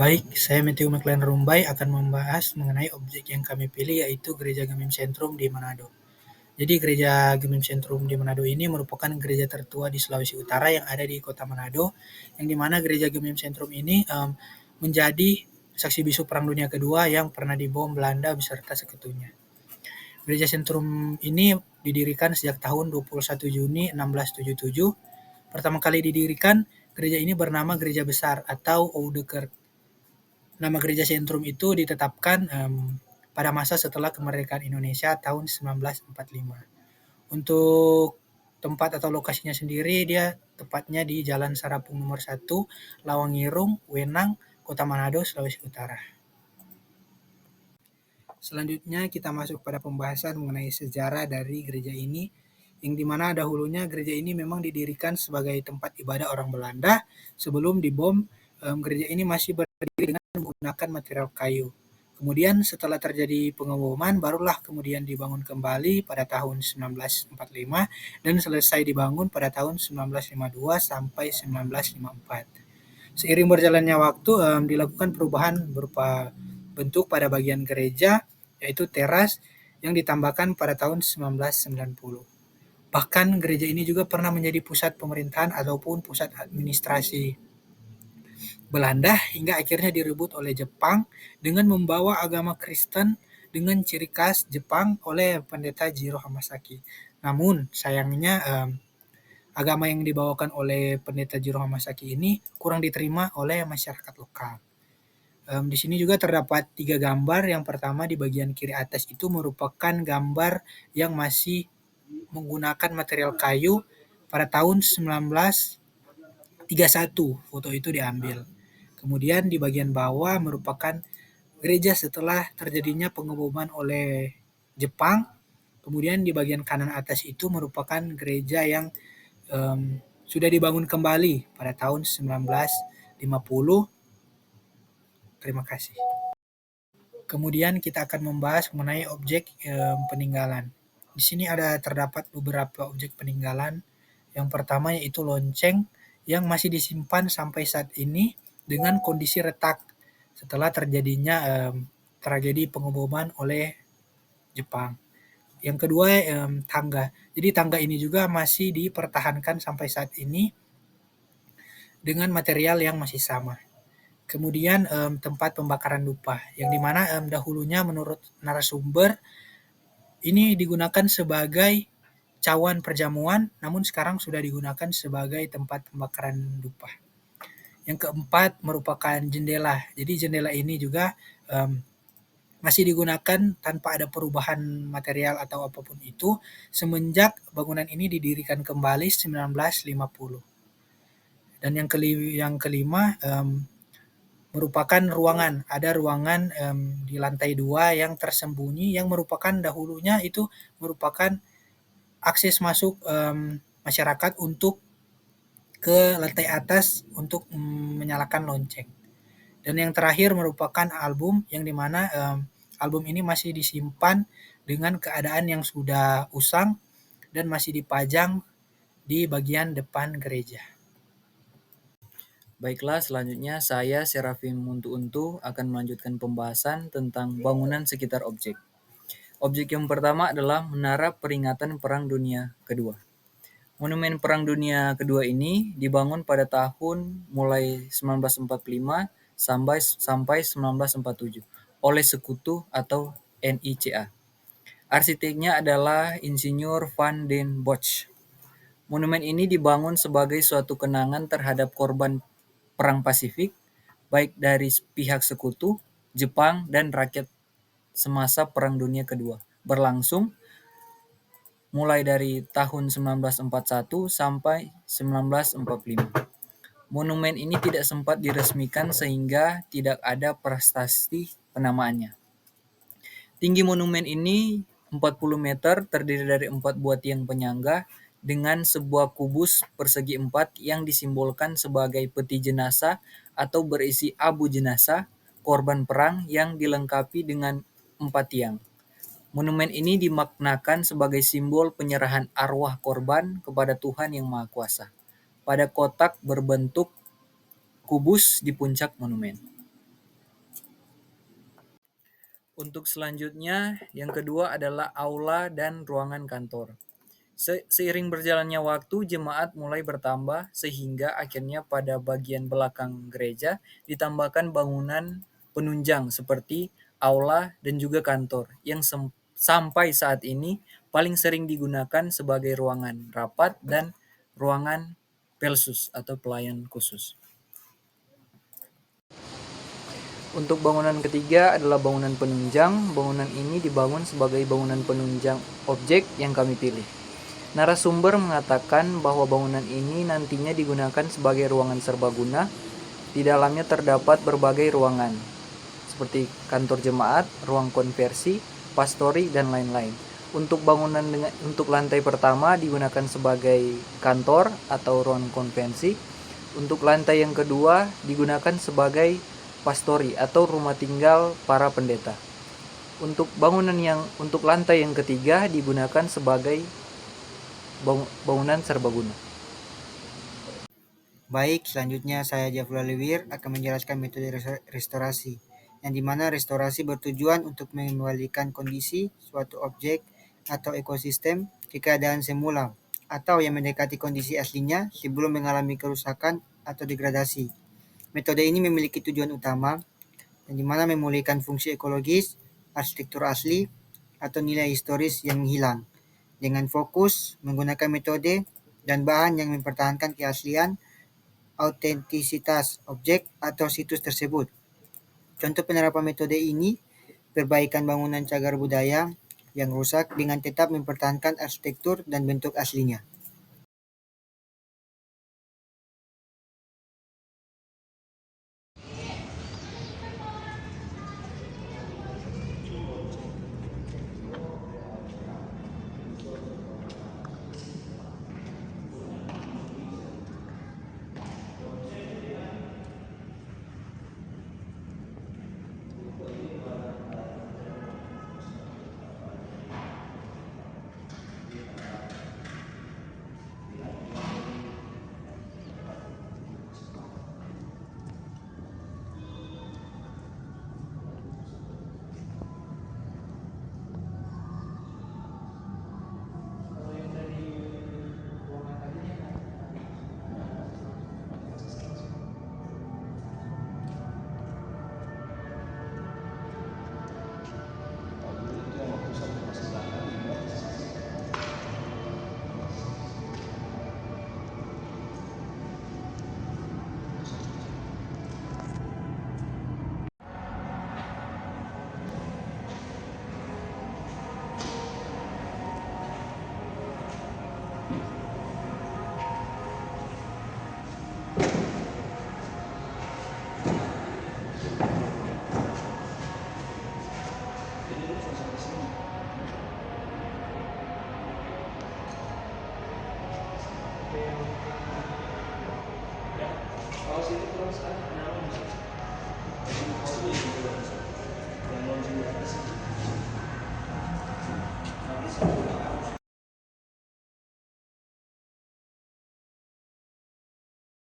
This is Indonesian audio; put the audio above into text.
Baik, saya Matthew McLaren Rumbai akan membahas mengenai objek yang kami pilih yaitu Gereja Gemim Sentrum di Manado. Jadi Gereja Gemim Sentrum di Manado ini merupakan gereja tertua di Sulawesi Utara yang ada di Kota Manado, yang dimana Gereja Gemim Sentrum ini menjadi saksi bisu Perang Dunia Kedua yang pernah dibom Belanda beserta sekutunya. Gereja Sentrum ini didirikan sejak tahun 21 Juni 1677. Pertama kali didirikan, gereja ini bernama Gereja Besar atau Oude Kerk. Nama Gereja Sentrum itu ditetapkan pada masa setelah kemerdekaan Indonesia tahun 1945. Untuk tempat atau lokasinya sendiri, dia tepatnya di Jalan Sarapung nomor 1, Lawangirung, Wenang, Kota Manado, Sulawesi Utara. Selanjutnya kita masuk pada pembahasan mengenai sejarah dari gereja ini, yang dimana dahulunya gereja ini memang didirikan sebagai tempat ibadah orang Belanda. Sebelum dibom, gereja ini masih berdiri dengan menggunakan material kayu. Kemudian setelah terjadi pengeboman, barulah kemudian dibangun kembali pada tahun 1945 dan selesai dibangun pada tahun 1952 sampai 1954. Seiring berjalannya waktu, dilakukan perubahan berupa bentuk pada bagian gereja, yaitu teras yang ditambahkan pada tahun 1990. Bahkan gereja ini juga pernah menjadi pusat pemerintahan ataupun pusat administrasi Belanda hingga akhirnya direbut oleh Jepang dengan membawa agama Kristen dengan ciri khas Jepang oleh pendeta Jiro Hamasaki. Namun sayangnya agama yang dibawakan oleh pendeta Jiro Hamasaki ini kurang diterima oleh masyarakat lokal. Di sini juga terdapat 3 gambar. Yang pertama di bagian kiri atas itu merupakan gambar yang masih menggunakan material kayu pada tahun 1931 foto itu diambil. Kemudian di bagian bawah merupakan gereja setelah terjadinya pengeboman oleh Jepang. Kemudian di bagian kanan atas itu merupakan gereja yang sudah dibangun kembali pada tahun 1950. Terima kasih. Kemudian kita akan membahas mengenai objek peninggalan. Di sini terdapat beberapa objek peninggalan. Yang pertama yaitu lonceng yang masih disimpan sampai saat ini dengan kondisi retak setelah terjadinya tragedi pengeboman oleh Jepang. Yang kedua tangga. Jadi tangga ini juga masih dipertahankan sampai saat ini dengan material yang masih sama. Kemudian tempat pembakaran dupa, yang dimana dahulunya menurut narasumber ini digunakan sebagai cawan perjamuan, namun sekarang sudah digunakan sebagai tempat pembakaran dupa. Yang keempat merupakan jendela. Jadi jendela ini juga masih digunakan tanpa ada perubahan material atau apapun itu semenjak bangunan ini didirikan kembali 1950. Dan yang kelima merupakan ruangan. Ada ruangan di lantai 2 yang tersembunyi yang merupakan dahulunya itu merupakan akses masuk masyarakat untuk ke lantai atas untuk menyalakan lonceng. Dan yang terakhir merupakan album yang dimana album ini masih disimpan dengan keadaan yang sudah usang dan masih dipajang di bagian depan gereja. Baiklah, selanjutnya saya Serafim Muntu-Untu akan melanjutkan pembahasan tentang bangunan sekitar objek. Objek yang pertama adalah Menara Peringatan Perang Dunia Kedua. Monumen Perang Dunia Kedua ini dibangun pada tahun mulai 1945 sampai 1947 oleh Sekutu atau NICA. Arsiteknya adalah Insinyur Van den Bosch. Monumen ini dibangun sebagai suatu kenangan terhadap korban Perang Pasifik, baik dari pihak Sekutu, Jepang, dan rakyat semasa Perang Dunia Kedua, berlangsung mulai dari tahun 1941 sampai 1945. Monumen ini tidak sempat diresmikan sehingga tidak ada prestasi penamaannya. Tinggi monumen ini 40 meter, terdiri dari 4 buah tiang penyangga dengan sebuah kubus persegi 4 yang disimbolkan sebagai peti jenazah atau berisi abu jenazah korban perang yang dilengkapi dengan 4 tiang. Monumen ini dimaknakan sebagai simbol penyerahan arwah korban kepada Tuhan Yang Maha Kuasa pada kotak berbentuk kubus di puncak monumen. Untuk selanjutnya, yang kedua adalah aula dan ruangan kantor. Seiring berjalannya waktu, jemaat mulai bertambah sehingga akhirnya pada bagian belakang gereja ditambahkan bangunan penunjang seperti aula dan juga kantor yang sampai saat ini paling sering digunakan sebagai ruangan rapat dan ruangan pelsus atau pelayan khusus. Untuk bangunan ketiga adalah bangunan penunjang. Bangunan ini dibangun sebagai bangunan penunjang objek yang kami pilih. Narasumber mengatakan bahwa bangunan ini nantinya digunakan sebagai ruangan serbaguna. Di dalamnya terdapat berbagai ruangan, seperti kantor jemaat, ruang konversi, pastori, dan lain-lain. Untuk untuk lantai pertama digunakan sebagai kantor atau ruang konvensi. Untuk lantai yang kedua digunakan sebagai pastori atau rumah tinggal para pendeta. Untuk lantai yang ketiga digunakan sebagai bangunan serbaguna. Baik, selanjutnya saya Jafrul Aliwir akan menjelaskan metode restorasi, yang dimana restorasi bertujuan untuk mengembalikan kondisi suatu objek atau ekosistem ke keadaan semula, atau yang mendekati kondisi aslinya sebelum mengalami kerusakan atau degradasi. Metode ini memiliki tujuan utama, yang dimana memulihkan fungsi ekologis, arsitektur asli, atau nilai historis yang hilang, dengan fokus menggunakan metode dan bahan yang mempertahankan keaslian, autentisitas objek atau situs tersebut. Contoh penerapan metode ini, perbaikan bangunan cagar budaya yang rusak dengan tetap mempertahankan arsitektur dan bentuk aslinya.